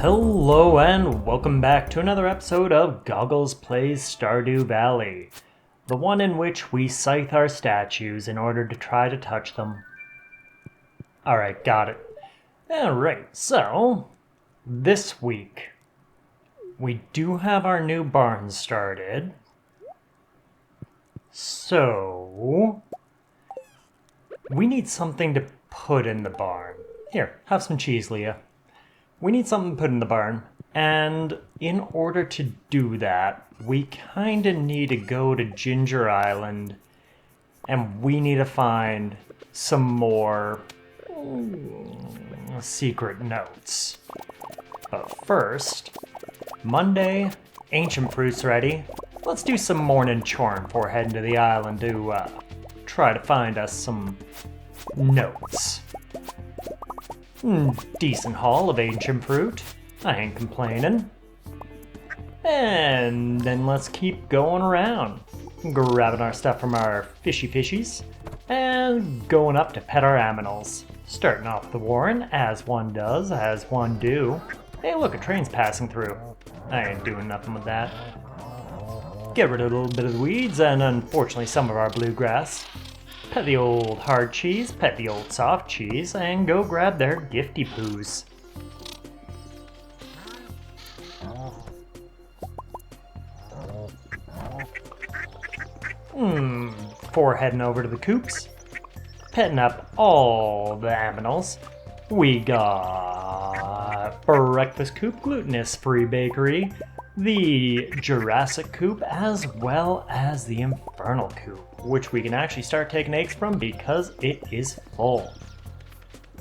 Hello and welcome back to another episode of GoGgLz Plays Stardew Valley, the one in which we scythe our statues in order to try to touch them. Alright, got it. Alright, so this week we do have our new barn started. So we need something to put in the barn. Here, have some cheese, Leah. We need something to put in the barn, and in order to do that, we kinda need to go to Ginger Island, and we need to find some more secret notes. But first, Monday, ancient fruit's ready. Let's do some morning choring before heading to the island to try to find us some notes. Decent haul of ancient fruit. I ain't complaining. And then let's keep going around. Grabbing our stuff from our fishies. And going up to pet our aminals. Starting off the warren, as one does, as one do. Hey look, a train's passing through. I ain't doing nothing with that. Get rid of a little bit of the weeds and unfortunately some of our bluegrass. Pet the old hard cheese, pet the old soft cheese, and go grab their gifty poos. Before heading over to the coops, petting up all the aminals, we got breakfast coop, glutinous free bakery, the Jurassic coop, as well as the Infernal coop, which we can actually start taking eggs from because it is full.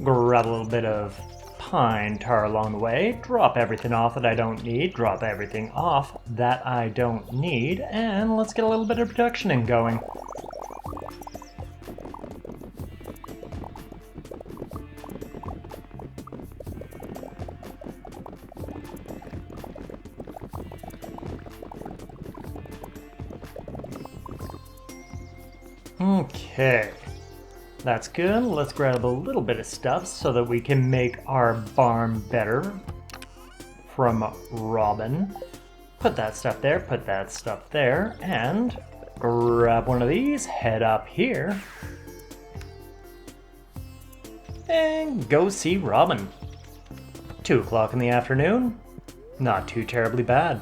Grab a little bit of pine tar along the way, drop everything off that I don't need, drop everything off that I don't need, and let's get a little bit of production in going. Okay, that's good. Let's grab a little bit of stuff so that we can make our barn better from Robin. Put that stuff there, and grab one of these, head up here, and go see Robin. 2 o'clock in the afternoon, not too terribly bad.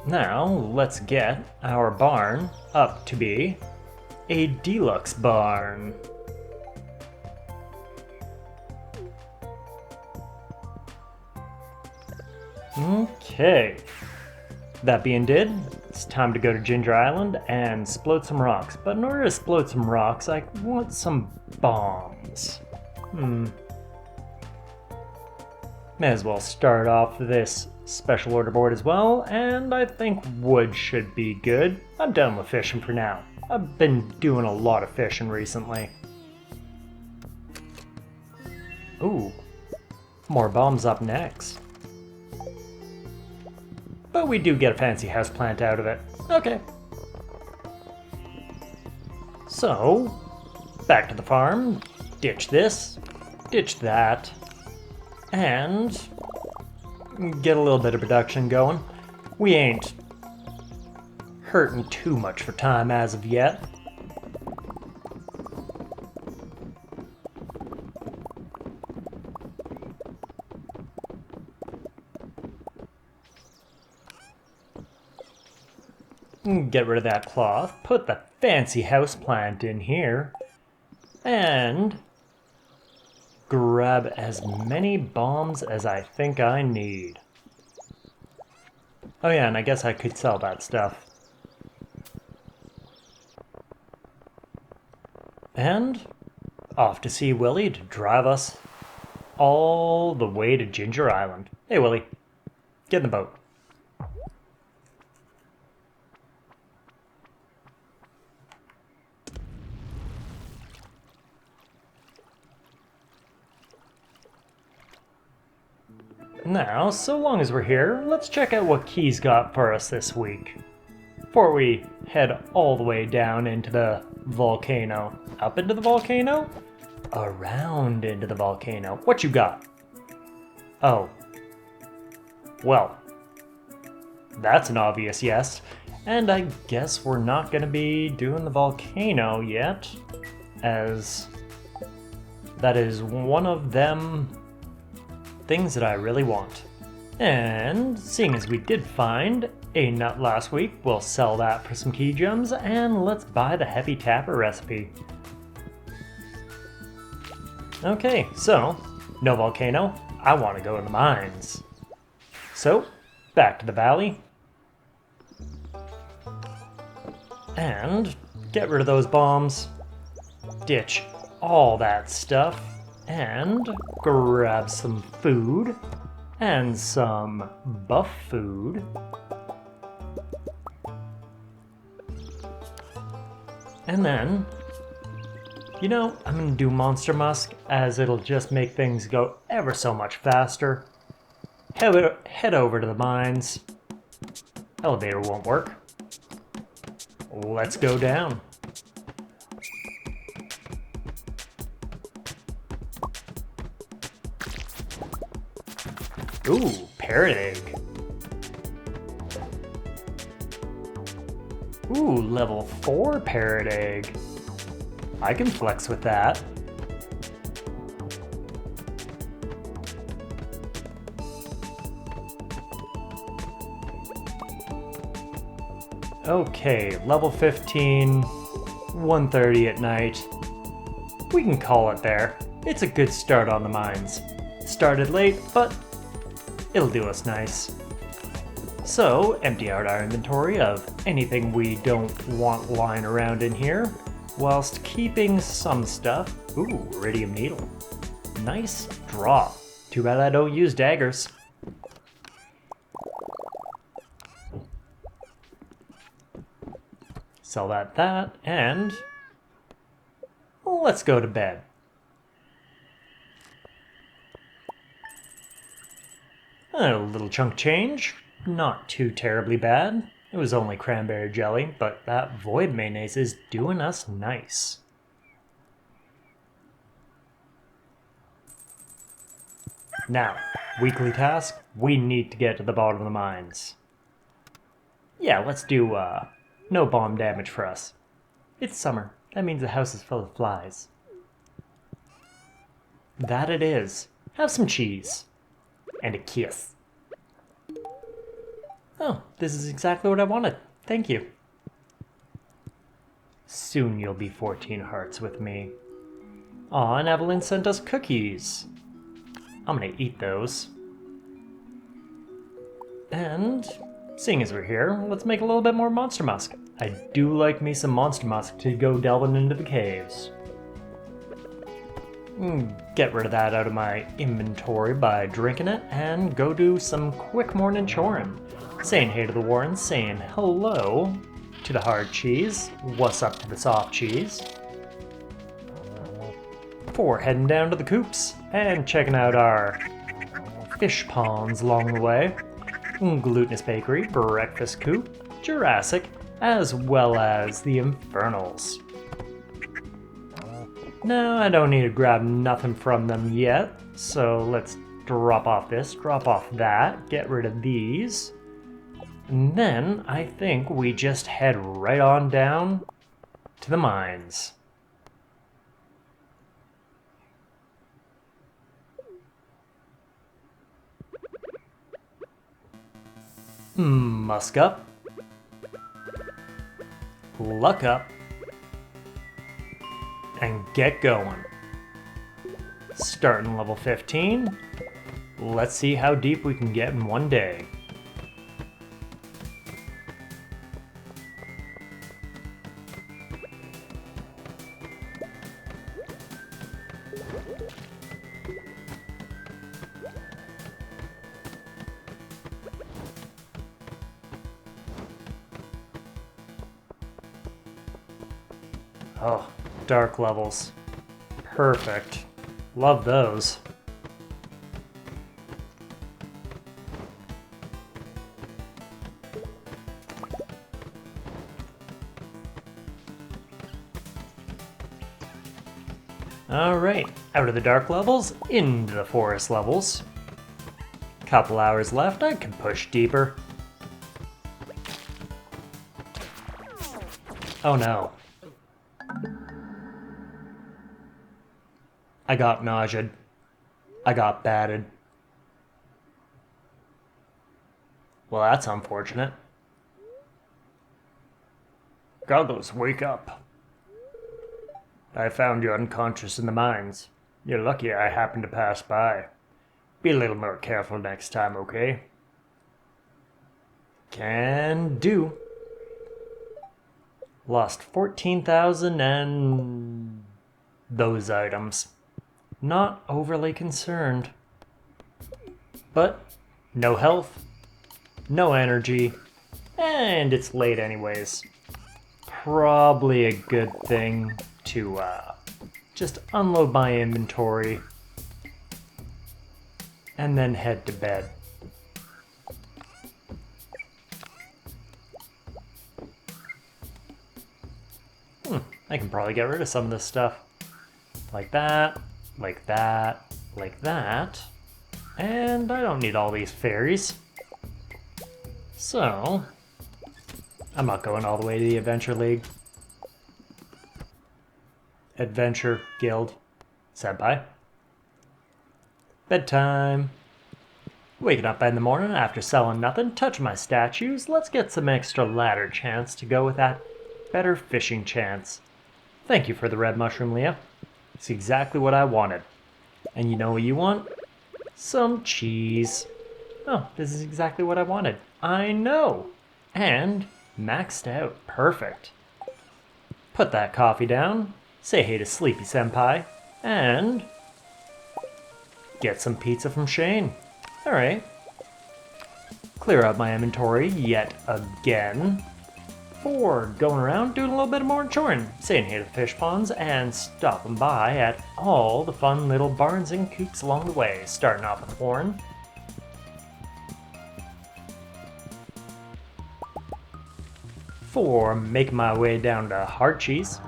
Now, let's get our barn up to be a deluxe barn. Okay. That being did, it's time to go to Ginger Island and explode some rocks. But in order to explode some rocks, I want some bombs. May as well start off this special order board as well, and I think wood should be good. I'm done with fishing for now. I've been doing a lot of fishing recently. Ooh, more bombs up next. But we do get a fancy houseplant out of it. Okay. So, back to the farm, ditch this, ditch that, and get a little bit of production going. We ain't hurting too much for time as of yet. Get rid of that cloth, put the fancy houseplant in here, and grab as many bombs as I think I need. Oh yeah, and I guess I could sell that stuff. And off to see Willie to drive us all the way to Ginger Island. Hey Willie, get in the boat. Now, so long as we're here, let's check out what Key's got for us this week. Before we head all the way down into the volcano. Up into the volcano? Around into the volcano. What you got? Oh. Well. That's an obvious yes. And I guess we're not going to be doing the volcano yet, as that is one of them things that I really want. And seeing as we did find a nut last week, we'll sell that for some key gems, and let's buy the heavy tapper recipe. Okay, so no volcano. I want to go in the mines. So back to the valley. And get rid of those bombs, ditch all that stuff, and grab some food, and some buff food. And then, you know, I'm gonna do Monster Musk, as it'll just make things go ever so much faster. Head over to the mines. Elevator won't work. Let's go down. Ooh, parrot egg. Ooh, level 4 parrot egg. I can flex with that. Okay, level 15, 1:30 at night. We can call it there. It's a good start on the mines. Started late, but it'll do us nice. So, empty out our inventory of anything we don't want lying around in here, whilst keeping some stuff. Ooh, iridium needle. Nice draw. Too bad I don't use daggers. Sell that, and let's go to bed. A little chunk change, not too terribly bad. It was only cranberry jelly, but that void mayonnaise is doing us nice. Now, weekly task, we need to get to the bottom of the mines. Yeah, let's do, no bomb damage for us. It's summer. That means the house is full of flies. That it is. Have some cheese. And a kiss. Oh, this is exactly what I wanted. Thank you. Soon you'll be 14 hearts with me. Aw, and Evelyn sent us cookies. I'm gonna eat those. And seeing as we're here, let's make a little bit more Monster Musk. I do like me some Monster Musk to go delving into the caves. Get rid of that out of my inventory by drinking it, and go do some quick morning chorin'. Saying hey to the Warrens, saying hello to the hard cheese, what's up to the soft cheese. Before heading down to the coops, and checking out our fish ponds along the way. Glutinous Bakery, Breakfast Coop, Jurassic, as well as the Infernals. No, I don't need to grab nothing from them yet, so let's drop off this, drop off that, get rid of these. And then I think we just head right on down to the mines. Musk up. Luck up. And get going. Starting level 15. Let's see how deep we can get in one day. Oh, dark levels. Perfect. Love those. Alright, out of the dark levels, into the forest levels. Couple hours left, I can push deeper. Oh no. I got nauseated. I got batted. Well, that's unfortunate. GoGgLz, wake up. I found you unconscious in the mines. You're lucky I happened to pass by. Be a little more careful next time, okay? Can do. Lost 14,000 and those items. Not overly concerned. But no health, no energy, and it's late anyways. Probably a good thing to just unload my inventory and then head to bed. I can probably get rid of some of this stuff. Like that, like that, like that. And I don't need all these fairies. So, I'm not going all the way to the Adventure League. Adventure Guild. Senpai. Bedtime. Waking up in the morning after selling nothing, touch my statues, let's get some extra ladder chance to go with that better fishing chance. Thank you for the red mushroom, Leah. It's exactly what I wanted. And you know what you want? Some cheese. Oh, this is exactly what I wanted. I know. And maxed out. Perfect. Put that coffee down. Say hey to Sleepy Senpai. And get some pizza from Shane. Alright. Clear out my inventory yet again. For going around doing a little bit more choring, saying hey to the fish ponds, and stopping by at all the fun little barns and coops along the way, starting off with Horn. For making my way down to Hard Cheese.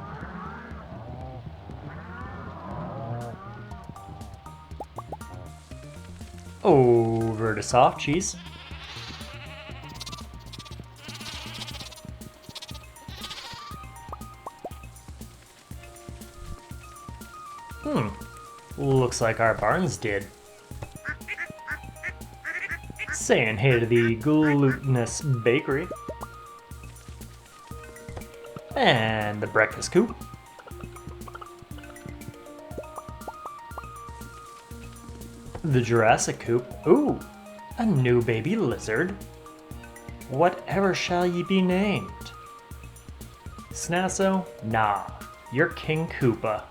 Over to Soft Cheese. Looks like our barns did. Saying hey to the Glutinous Bakery. And the Breakfast Coop. The Jurassic Coop. Ooh, a new baby lizard. Whatever shall ye be named? Snasso? Nah, you're King Koopa.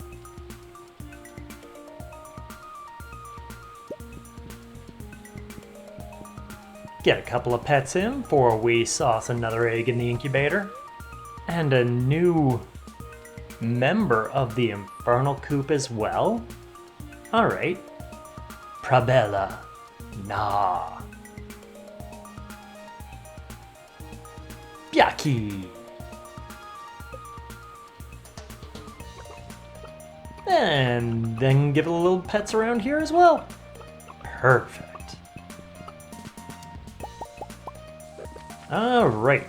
Get a couple of pets in before we sauce another egg in the incubator. And a new member of the Infernal Coop as well? Alright. Prabella. Nah. Byaki. And then give it a little pets around here as well. Perfect. Alright.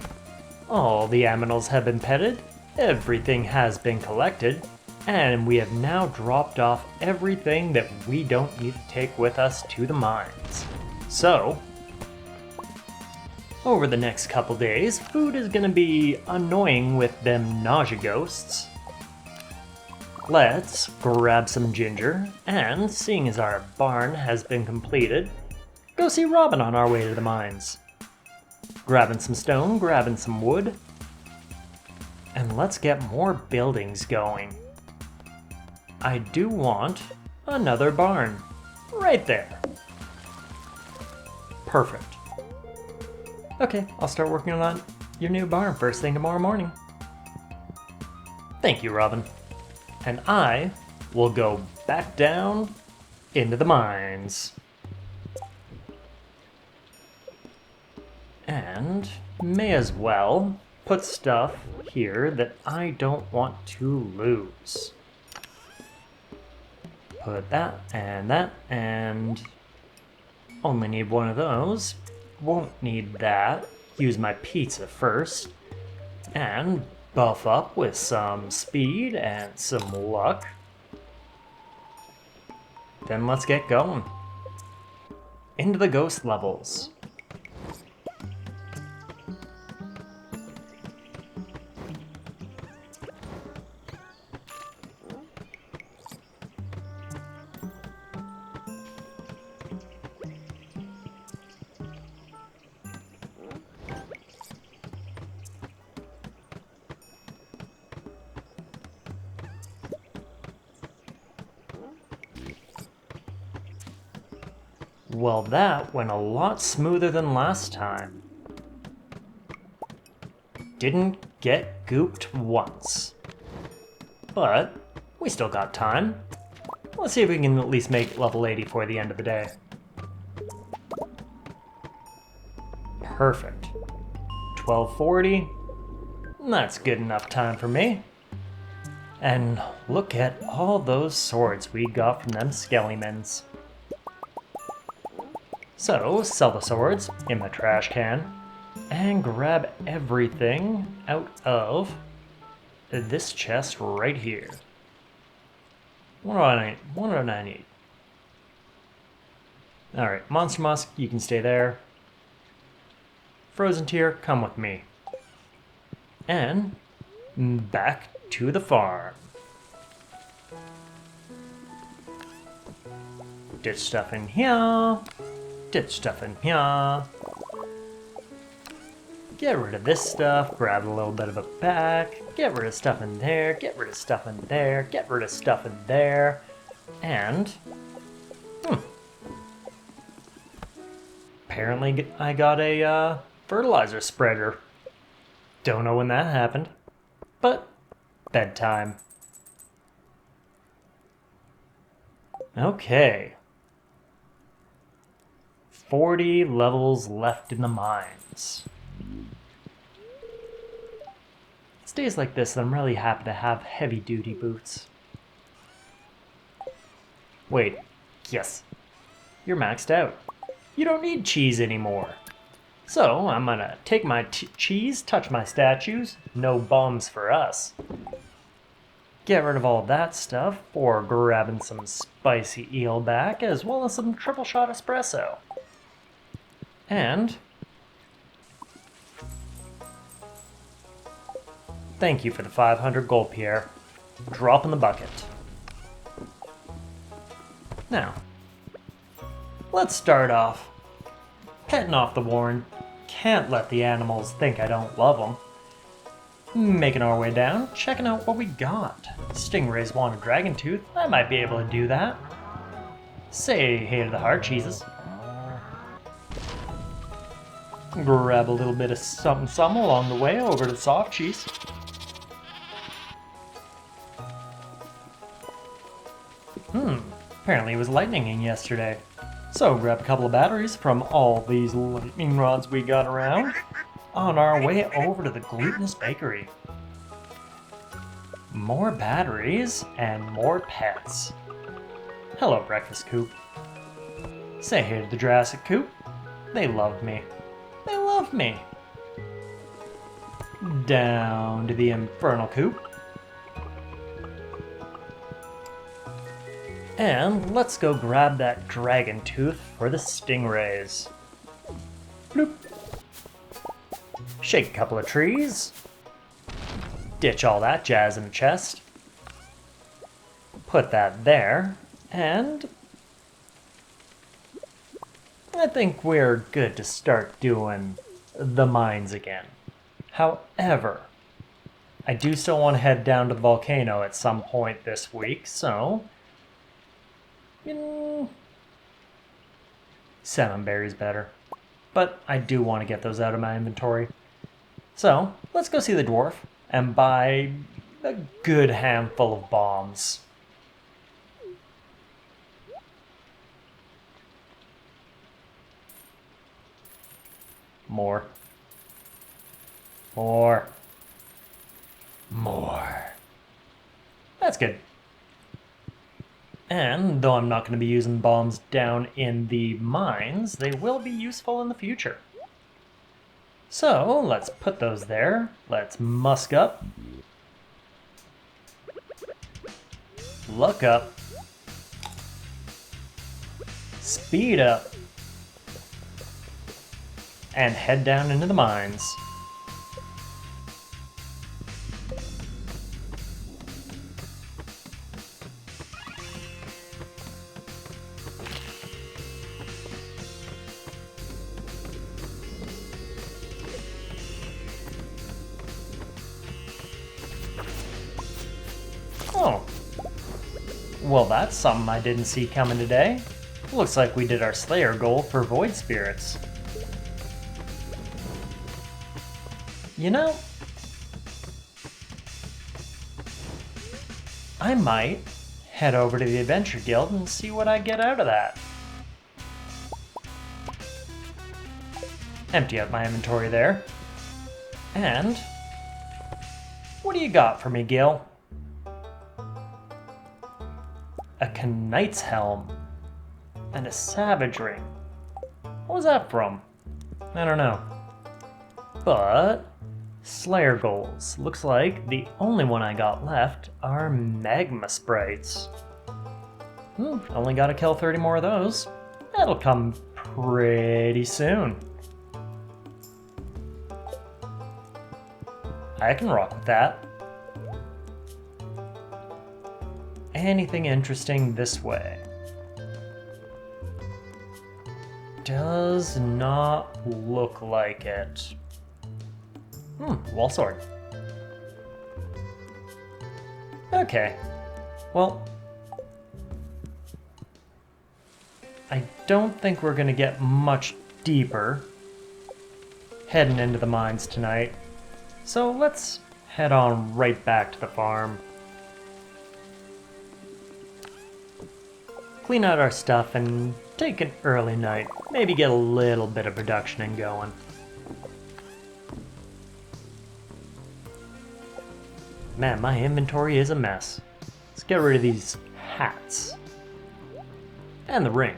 All the aminals have been petted, everything has been collected, and we have now dropped off everything that we don't need to take with us to the mines. So, over the next couple days, food is gonna be annoying with them nausea ghosts. Let's grab some ginger, and seeing as our barn has been completed, go see Robin on our way to the mines. Grabbing some stone, grabbing some wood, and let's get more buildings going. I do want another barn, right there. Perfect. Okay, I'll start working on your new barn first thing tomorrow morning. Thank you, Robin. And I will go back down into the mines. And may as well put stuff here that I don't want to lose. Put that, and only need one of those. Won't need that. Use my pizza first. And buff up with some speed and some luck. Then let's get going. Into the ghost levels. Well, that went a lot smoother than last time. Didn't get gooped once. But we still got time. Let's see if we can at least make level 80 for the end of the day. Perfect. 1240. That's good enough time for me. And look at all those swords we got from them skellimans. So, sell the swords in my trash can, and grab everything out of this chest right here. What do I need? What do I need? Alright, Monster Musk, you can stay there. Frozen Tear, come with me. And back to the farm. Ditch stuff in here. Ditch stuff in here. Get rid of this stuff, grab a little bit of it back, get rid of stuff in there, get rid of stuff in there, get rid of stuff in there, and... Apparently I got a fertilizer spreader. Don't know when that happened, but bedtime. Okay. 40 levels left in the mines. It's days like this that I'm really happy to have heavy-duty boots. Wait, yes, you're maxed out. You don't need cheese anymore. So I'm gonna take my cheese, touch my statues, no bombs for us. Get rid of all that stuff for grabbing some spicy eel back, as well as some triple shot espresso. And thank you for the 500 gold, Pierre. Drop in the bucket. Now, let's start off petting off the Warren. Can't let the animals think I don't love them. Making our way down, checking out what we got. Stingrays want a dragon tooth. I might be able to do that. Say hey to the heart cheeses. Grab a little bit of something along the way over to soft cheese. Apparently it was lightninging yesterday. So grab a couple of batteries from all these lightning rods we got around on our way over to the glutinous bakery. More batteries and more pets. Hello, breakfast coop. Say hey to the Jurassic coop. They love me. They love me. Down to the infernal coop. And let's go grab that dragon tooth for the stingrays. Bloop. Shake a couple of trees. Ditch all that jazz in the chest. Put that there. And I think we're good to start doing the mines again. However, I do still want to head down to the volcano at some point this week, so... Salmon berries better. But I do want to get those out of my inventory. So, let's go see the dwarf and buy a good handful of bombs. More. More. More. That's good. And though I'm not going to be using bombs down in the mines, they will be useful in the future. So let's put those there. Let's musk up. Luck up. Speed up. And head down into the mines. Oh. Well, that's something I didn't see coming today. Looks like we did our Slayer goal for Void Spirits. You know, I might head over to the Adventure Guild and see what I get out of that. Empty out my inventory there. And what do you got for me, Gil? A Knight's Helm and a Savage Ring. What was that from? I don't know. But Slayer goals. Looks like the only one I got left are magma sprites. Only gotta kill 30 more of those. That'll come pretty soon. I can rock with that. Anything interesting this way? Does not look like it. Wall sword. Okay. Well, I don't think we're gonna get much deeper heading into the mines tonight. So let's head on right back to the farm. Clean out our stuff and take an early night. Maybe get a little bit of production in going. Man, my inventory is a mess. Let's get rid of these hats. And the ring.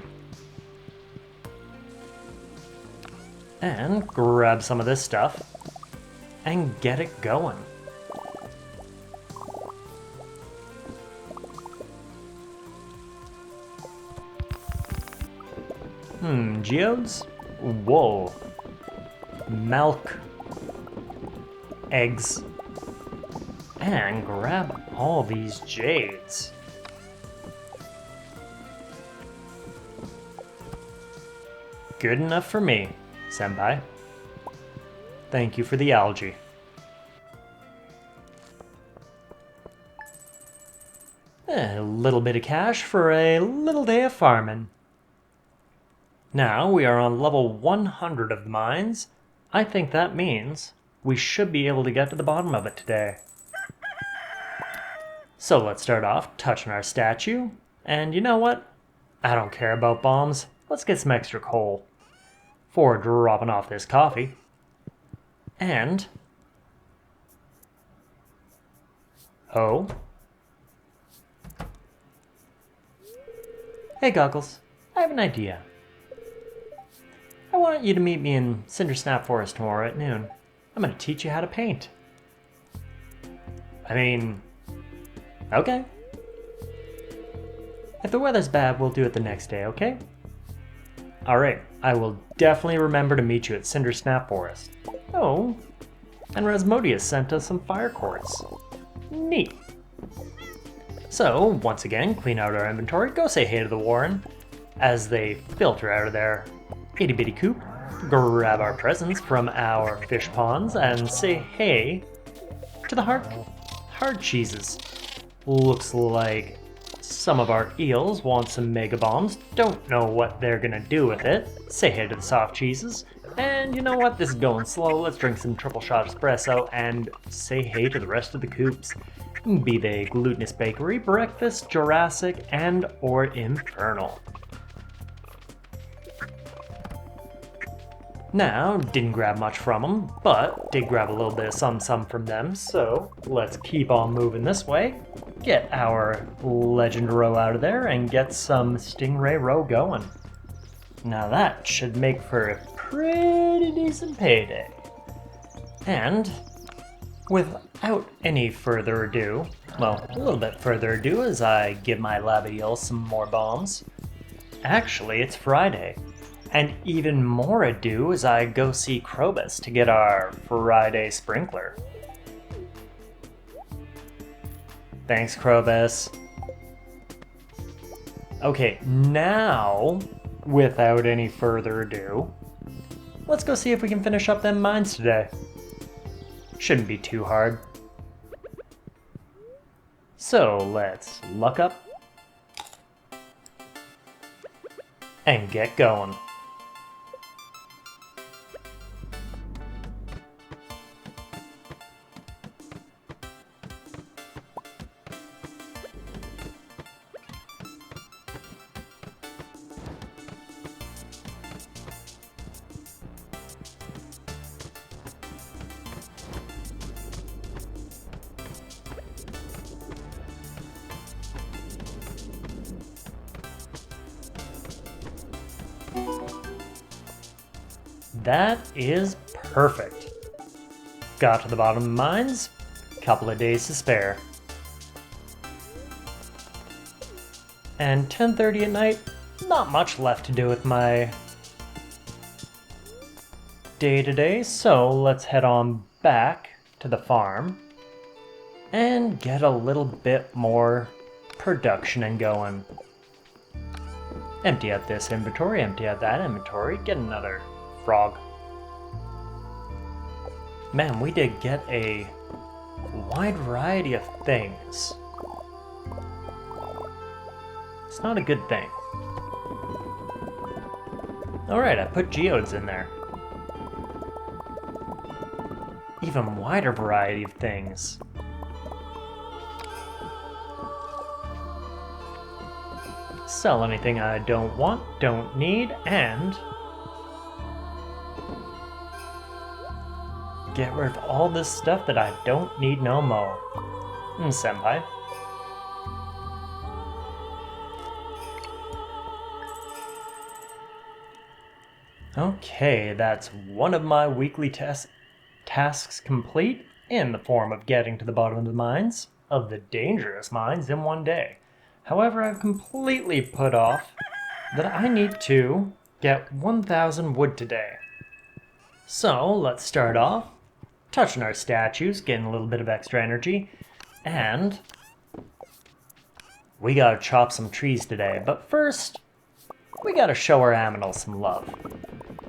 And grab some of this stuff. And get it going. Geodes? Whoa. Milk. Eggs. And grab all these jades. Good enough for me, Senpai. Thank you for the algae. A little bit of cash for a little day of farming. Now we are on level 100 of the mines. I think that means we should be able to get to the bottom of it today. So let's start off touching our statue. And you know what? I don't care about bombs. Let's get some extra coal for dropping off this coffee. And oh. Hey GoGgLz, I have an idea. I want you to meet me in Cindersnap Forest tomorrow at noon. I'm going to teach you how to paint. I mean, okay. If the weather's bad, we'll do it the next day, okay? Alright, I will definitely remember to meet you at Cindersnap Forest. Oh, and Rasmodius sent us some fire quartz. Neat. So, once again, clean out our inventory, go say hey to the Warren as they filter out of their itty bitty coop, grab our presents from our fish ponds, and say hey to the hard cheeses. Looks like some of our eels want some mega bombs, don't know what they're gonna do with it. Say hey to the soft cheeses, and you know what, this is going slow, let's drink some triple shot espresso and say hey to the rest of the coops. Be they Glutinous Bakery, Breakfast, Jurassic, and or Infernal. Now, didn't grab much from them, but did grab a little bit of some from them, so let's keep on moving this way, get our legend row out of there, and get some stingray row going. Now that should make for a pretty decent payday. And without any further ado, well, a little bit further ado as I give my lava eel some more bombs. Actually, it's Friday. And even more ado as I go see Krobus to get our Friday sprinkler. Thanks, Krobus. Okay, now, without any further ado, let's go see if we can finish up them mines today. Shouldn't be too hard. So let's luck up and get going. That is perfect. Got to the bottom of the mines, couple of days to spare. And 10:30 at night, not much left to do with my day today, so let's head on back to the farm and get a little bit more production and going. Empty out this inventory, empty out that inventory, get another frog. Man, we did get a wide variety of things. It's not a good thing. Alright, I put geodes in there. Even wider variety of things. Sell anything I don't want, don't need, and get rid of all this stuff that I don't need no more. Senpai. Okay, that's one of my weekly tasks complete in the form of getting to the bottom of the mines, of the dangerous mines, in one day. However, I've completely put off that I need to get 1,000 wood today. So, let's start off touching our statues, getting a little bit of extra energy, and we gotta chop some trees today. But first, we gotta show our aminals some love.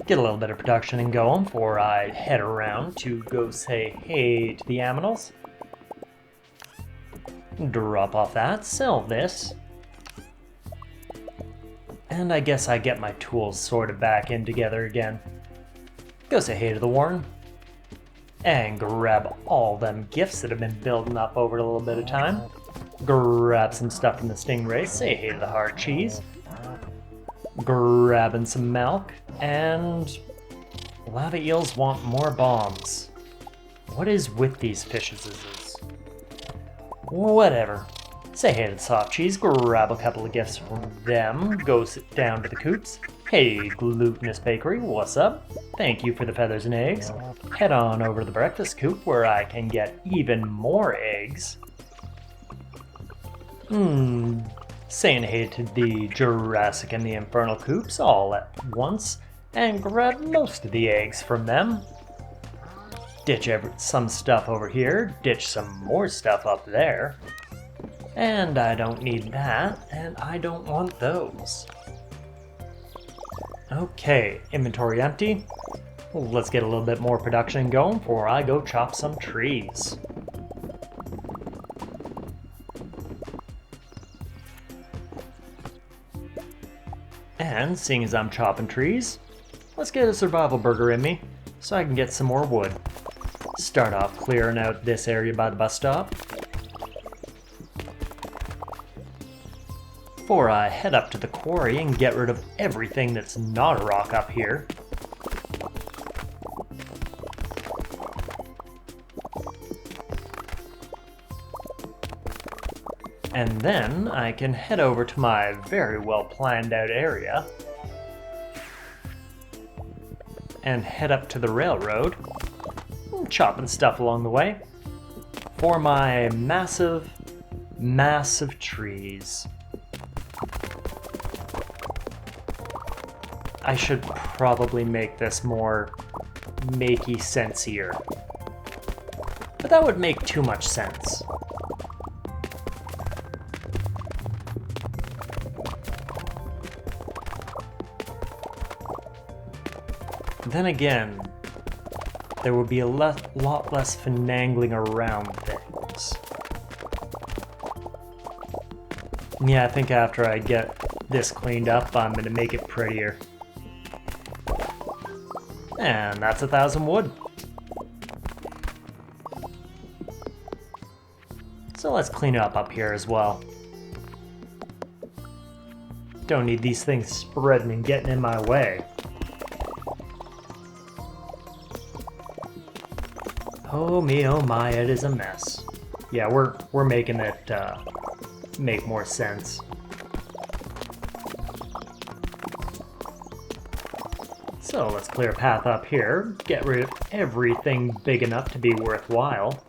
Get a little bit of production and going before I head around to go say hey to the aminals. Drop off that, sell this, and I guess I get my tools sorted back in together again. Go say hey to the Warren. And grab all them gifts that have been building up over a little bit of time. Grab some stuff from the stingray, say hey to the hard cheese. Grabbing some milk, and lava eels want more bombs. What is with these fishes? Whatever. Say hey to the soft cheese, grab a couple of gifts from them, go sit down to the coops. Hey, Glutinous Bakery, what's up? Thank you for the feathers and eggs. Head on over to the breakfast coop where I can get even more eggs. Saying hey to the Jurassic and the Infernal coops all at once, and grab most of the eggs from them. Ditch some stuff over here, ditch some more stuff up there. And I don't need that, and I don't want those. Okay, inventory empty. Let's get a little bit more production going before I go chop some trees. And seeing as I'm chopping trees, let's get a survival burger in me so I can get some more wood. Start off clearing out this area by the bus stop before I head up to the quarry and get rid of everything that's not a rock up here. And then I can head over to my very well planned out area and head up to the railroad, chopping stuff along the way for my massive, massive trees. I should probably make this more makey sensier, but that would make too much sense. Then again, there would be a lot less finagling around things. Yeah, I think after I get this cleaned up, I'm gonna make it prettier. And that's 1,000 wood. So let's clean up here as well. Don't need these things spreading and getting in my way. Oh me, oh my, it is a mess. Yeah, we're making it make more sense. So let's clear a path up here, get rid of everything big enough to be worthwhile,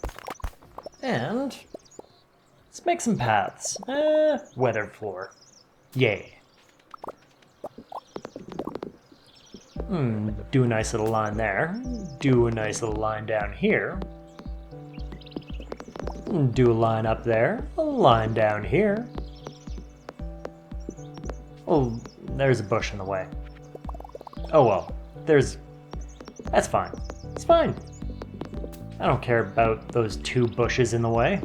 and let's make some paths. Weathered floor. Yay. Do a nice little line there. Do a nice little line down here. Do a line up there. A line down here. Oh, there's a bush in the way. Oh well, that's fine. It's fine. I don't care about those 2 bushes in the way.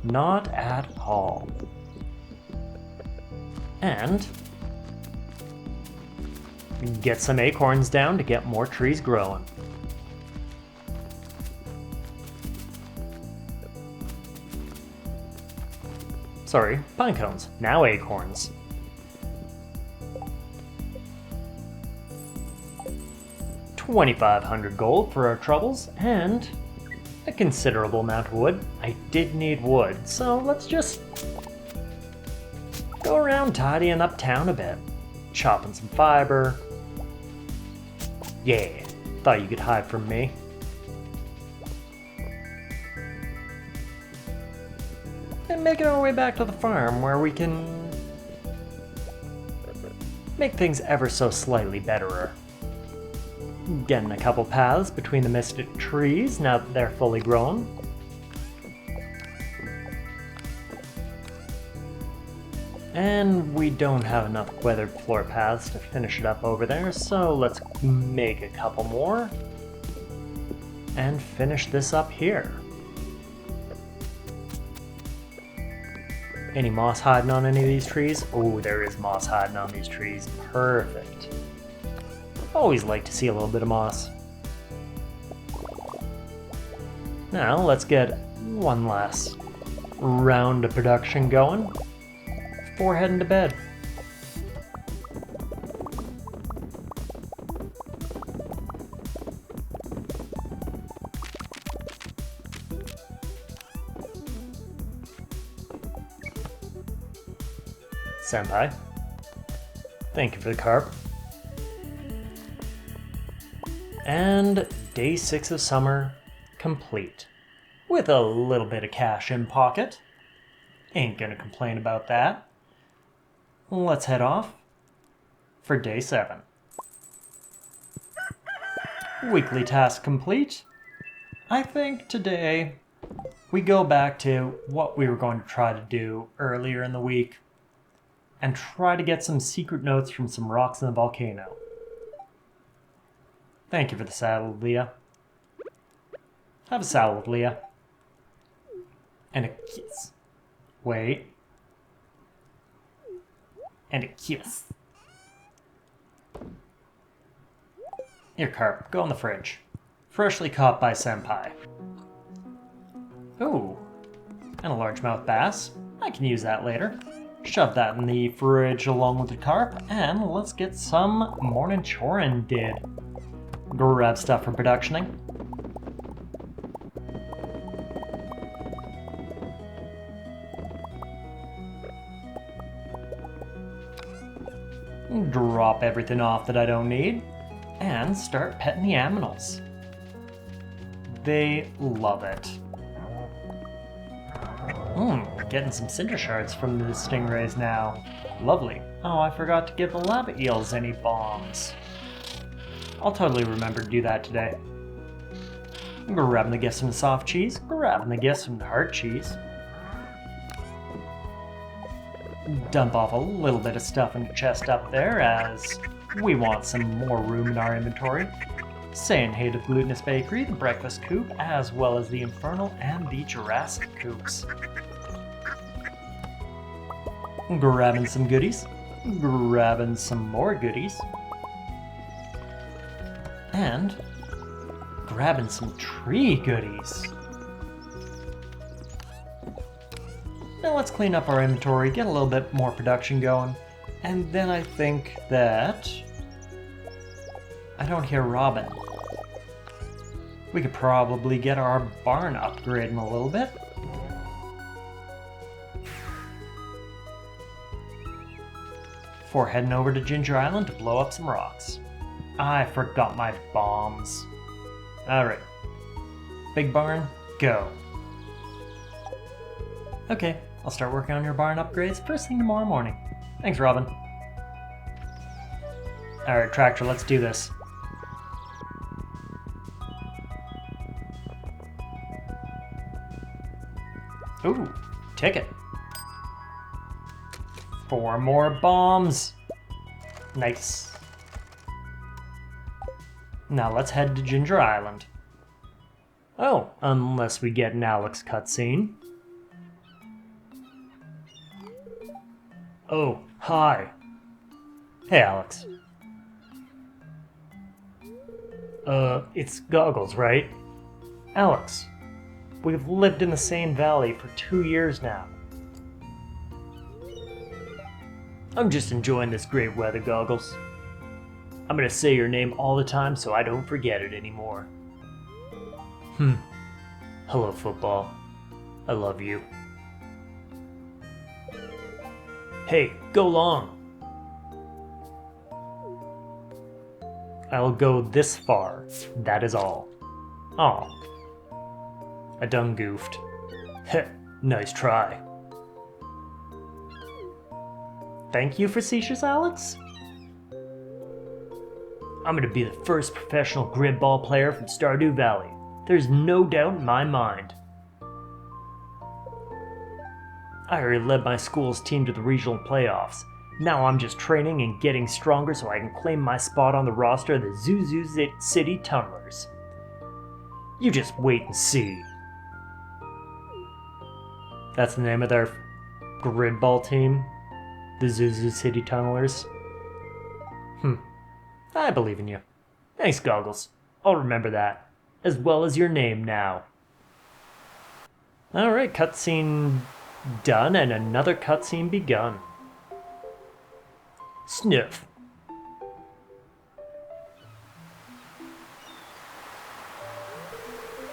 Not at all. And get some acorns down to get more trees growing. Sorry, pine cones, now acorns. $2,500 gold for our troubles, and a considerable amount of wood. I did need wood, so let's just go around tidying up town a bit. Chopping some fiber. Yeah, thought you could hide from me. And making our way back to the farm where we can make things ever so slightly betterer. Getting a couple paths between the mystic trees now that they're fully grown. And we don't have enough weathered floor paths to finish it up over there, so let's make a couple more and finish this up here. Any moss hiding on any of these trees? Oh, there is moss hiding on these trees. Perfect. Always like to see a little bit of moss. Now let's get one last round of production going before heading to bed. Senpai, thank you for the carp. And day 6 of summer complete, with a little bit of cash in pocket. Ain't gonna complain about that. Let's head off for day 7. Weekly task complete. I think today we go back to what we were going to try to do earlier in the week and try to get some secret notes from some rocks in the volcano. Thank you for the saddle, Leah. Have a salad, Leah. And a kiss. Wait. And a kiss. Here, carp, go in the fridge. Freshly caught by Senpai. Ooh, and a largemouth bass. I can use that later. Shove that in the fridge along with the carp, and let's get some morning chorin' did. Grab stuff for productioning. Drop everything off that I don't need, and start petting the aminals. They love it. Getting some cinder shards from the stingrays now. Lovely. Oh, I forgot to give the lava eels any bombs. I'll totally remember to do that today. Grabbing the gifts from the soft cheese, grabbing the gifts from the hard cheese. Dump off a little bit of stuff in the chest up there as we want some more room in our inventory. Saying hey to the Glutinous Bakery, the Breakfast Coop, as well as the Infernal and the Jurassic Coops. Grabbing some goodies, grabbing some more goodies, and grabbing some tree goodies. Now let's clean up our inventory, get a little bit more production going, and then I think that I don't hear Robin. We could probably get our barn upgrading a little bit. Before heading over to Ginger Island to blow up some rocks. I forgot my bombs. Alright. Big barn, go. Okay, I'll start working on your barn upgrades first thing tomorrow morning. Thanks, Robin. Alright, tractor, let's do this. Ooh, ticket. 4 more bombs. Nice. Now let's head to Ginger Island. Oh, unless we get an Alex cutscene. Oh, hi. Hey, Alex. It's GoGgLz, right? Alex, we've lived in the same valley for 2 years now. I'm just enjoying this great weather, GoGgLz. I'm gonna say your name all the time so I don't forget it anymore. Hello, football. I love you. Hey, go long. I'll go this far, that is all. Aw. I done goofed. Heh, nice try. Thank you, facetious Alex? I'm gonna be the first professional grid ball player from Stardew Valley. There's no doubt in my mind. I already led my school's team to the regional playoffs. Now I'm just training and getting stronger so I can claim my spot on the roster of the Zuzu City Tunnelers. You just wait and see. That's the name of their grid ball team? The Zuzu City Tunnelers? I believe in you. Thanks, GoGgLz. I'll remember that. As well as your name now. Alright, cutscene done and another cutscene begun. Sniff.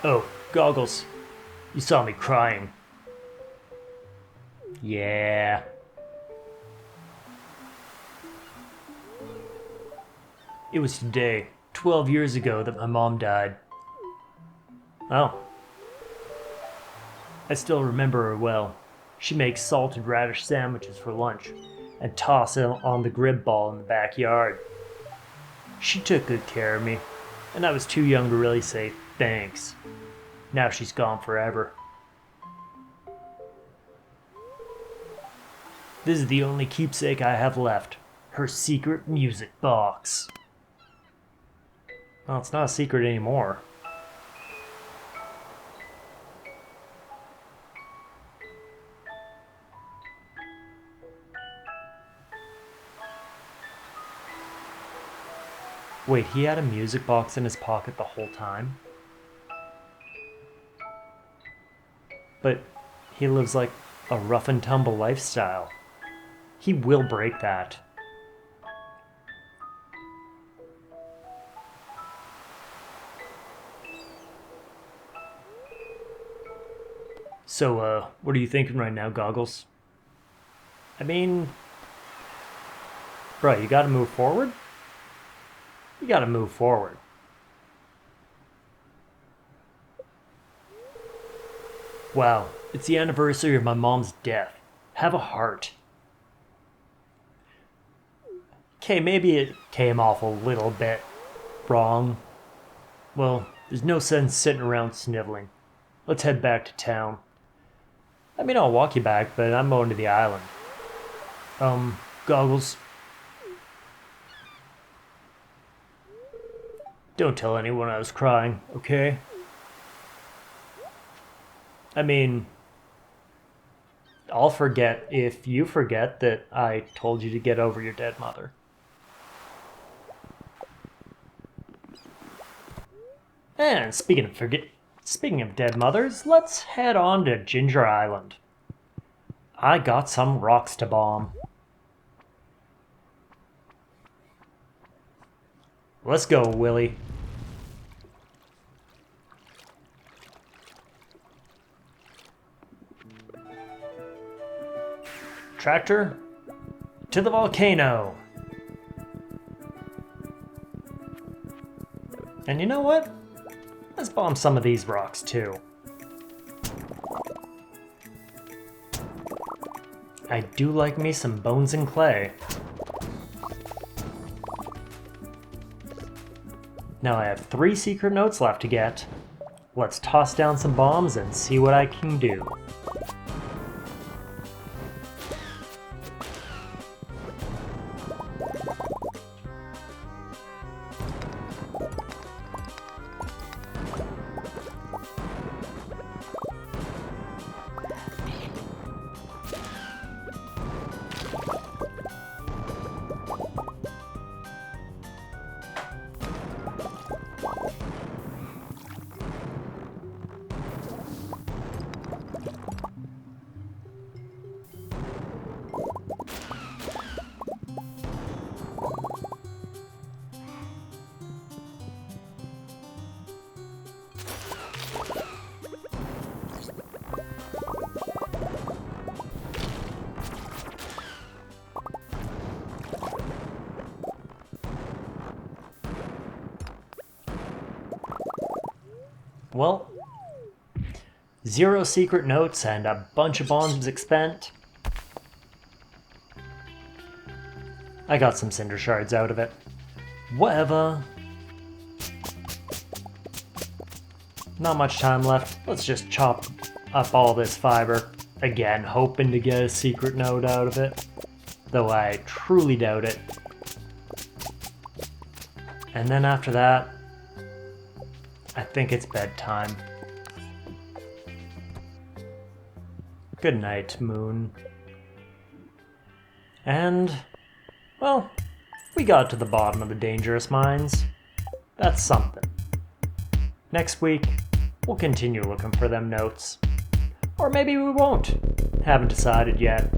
Oh, GoGgLz. You saw me crying. Yeah. It was today, 12 years ago, that my mom died. Oh. I still remember her well. She makes salted radish sandwiches for lunch and toss it on the grid ball in the backyard. She took good care of me, and I was too young to really say thanks. Now she's gone forever. This is the only keepsake I have left. Her secret music box. Well, it's not a secret anymore. Wait, he had a music box in his pocket the whole time? But he lives like a rough and tumble lifestyle. He will break that. So, what are you thinking right now, GoGgLz? I mean, Bro, you gotta move forward? You gotta move forward. Wow, it's the anniversary of my mom's death. Have a heart. Okay, maybe it came off a little bit wrong. Well, there's no sense sitting around sniveling. Let's head back to town. I mean, I'll walk you back, but I'm going to the island. Goggles. Don't tell anyone I was crying, okay? I mean, I'll forget if you forget that I told you to get over your dead mother. And speaking of dead mothers, let's head on to Ginger Island. I got some rocks to bomb. Let's go, Willie. Tractor, to the volcano. And you know what? Let's bomb some of these rocks too. I do like me some bones and clay. Now I have 3 secret notes left to get. Let's toss down some bombs and see what I can do. Well, 0 secret notes and a bunch of bombs spent. I got some cinder shards out of it. Whatever. Not much time left. Let's just chop up all this fiber. Again, hoping to get a secret note out of it. Though I truly doubt it. And then after that, I think it's bedtime. Good night, Moon. And, well, we got to the bottom of the dangerous mines. That's something. Next week, we'll continue looking for them notes. Or maybe we won't. Haven't decided yet.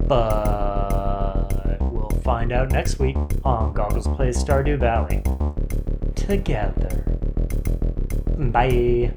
But we'll find out next week on GoGgLz Plays Stardew Valley. Together. Bye.